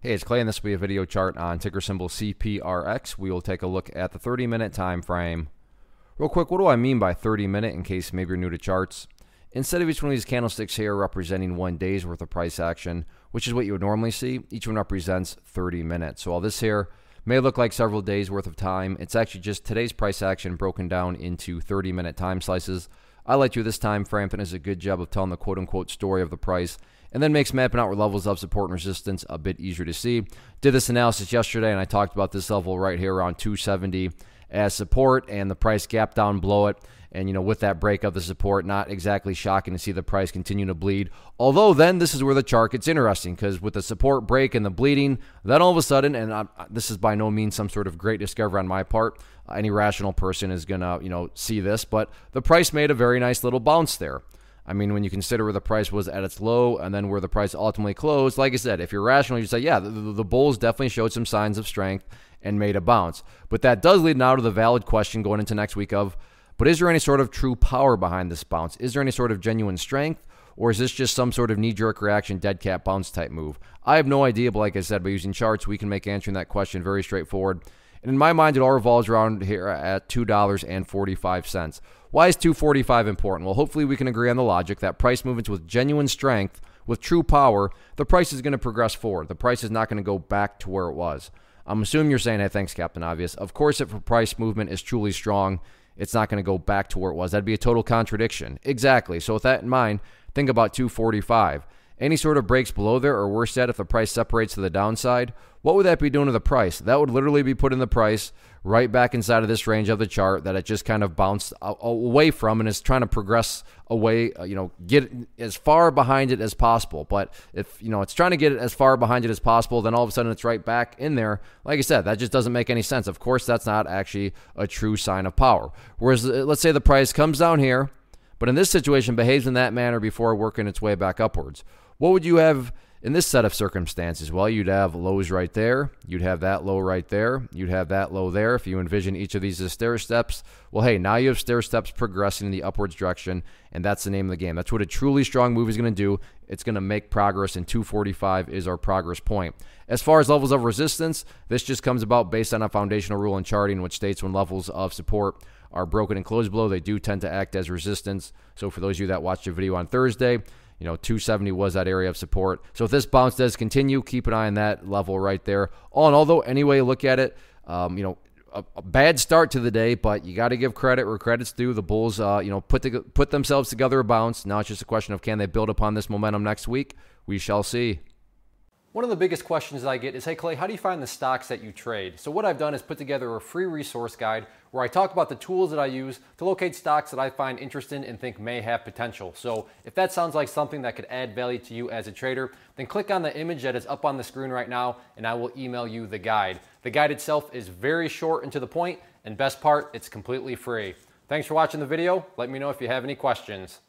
Hey, it's Clay, and this will be a video chart on ticker symbol CPRX. We will take a look at the 30-minute time frame. Real quick, what do I mean by 30-minute in case maybe you're new to charts? Instead of each one of these candlesticks here representing 1 day's worth of price action, which is what you would normally see, each one represents 30 minutes. So while this here may look like several days worth of time, it's actually just today's price action broken down into 30-minute time slices. I like to this time frame and does a good job of telling the quote-unquote story of the price, and then makes mapping out where levels of support and resistance a bit easier to see. Did this analysis yesterday, and I talked about this level right here around 270 as support, and the price gap down below it. And, you know, with that break of the support, not exactly shocking to see the price continue to bleed. Although then this is where the chart gets interesting, because with the support break and the bleeding, then all of a sudden, and this is by no means some sort of great discovery on my part, any rational person is going to, see this, but the price made a very nice little bounce there. I mean, when you consider where the price was at its low and then where the price ultimately closed, like I said, if you're rational, you say, yeah, the bulls definitely showed some signs of strength and made a bounce. But that does lead now to the valid question going into next week of, but is there any sort of true power behind this bounce? Is there any sort of genuine strength? Or is this just some sort of knee-jerk reaction, dead cat bounce type move? I have no idea, but like I said, by using charts, we can make answering that question very straightforward. And in my mind, it all revolves around here at $2.45. Why is $2.45 important? Well, hopefully we can agree on the logic that price movements with genuine strength, with true power, the price is going to progress forward. The price is not going to go back to where it was. I'm assuming you're saying, hey, thanks, Captain Obvious. Of course, if a price movement is truly strong, it's not going to go back to where it was. That'd be a total contradiction. Exactly. So with that in mind, think about $2.45. Any sort of breaks below there, or worse yet, if the price separates to the downside, what would that be doing to the price? That would literally be putting the price right back inside of this range of the chart that it just kind of bounced away from and is trying to progress away, get as far behind it as possible. But if, it's trying to get it as far behind it as possible, then all of a sudden it's right back in there. Like I said, that just doesn't make any sense. Of course, that's not actually a true sign of power. Whereas, let's say the price comes down here, but in this situation behaves in that manner before working its way back upwards. What would you have in this set of circumstances? Well, you'd have lows right there. You'd have that low right there. You'd have that low there. If you envision each of these as stair steps, well, hey, now you have stair steps progressing in the upwards direction, and that's the name of the game. That's what a truly strong move is going to do. It's going to make progress, and 245 is our progress point. As far as levels of resistance, this just comes about based on a foundational rule in charting, which states when levels of support are broken and closed below, they do tend to act as resistance. So for those of you that watched the video on Thursday, 270 was that area of support. So if this bounce does continue, keep an eye on that level right there. All in all, though, any way you look at it, a bad start to the day, but you got to give credit where credit's due. The Bulls, put themselves together a bounce. Now it's just a question of, can they build upon this momentum next week? We shall see. One of the biggest questions I get is, hey Clay, how do you find the stocks that you trade? So what I've done is put together a free resource guide where I talk about the tools that I use to locate stocks that I find interesting and think may have potential. So if that sounds like something that could add value to you as a trader, then click on the image that is up on the screen right now and I will email you the guide. The guide itself is very short and to the point, and best part, it's completely free. Thanks for watching the video. Let me know if you have any questions.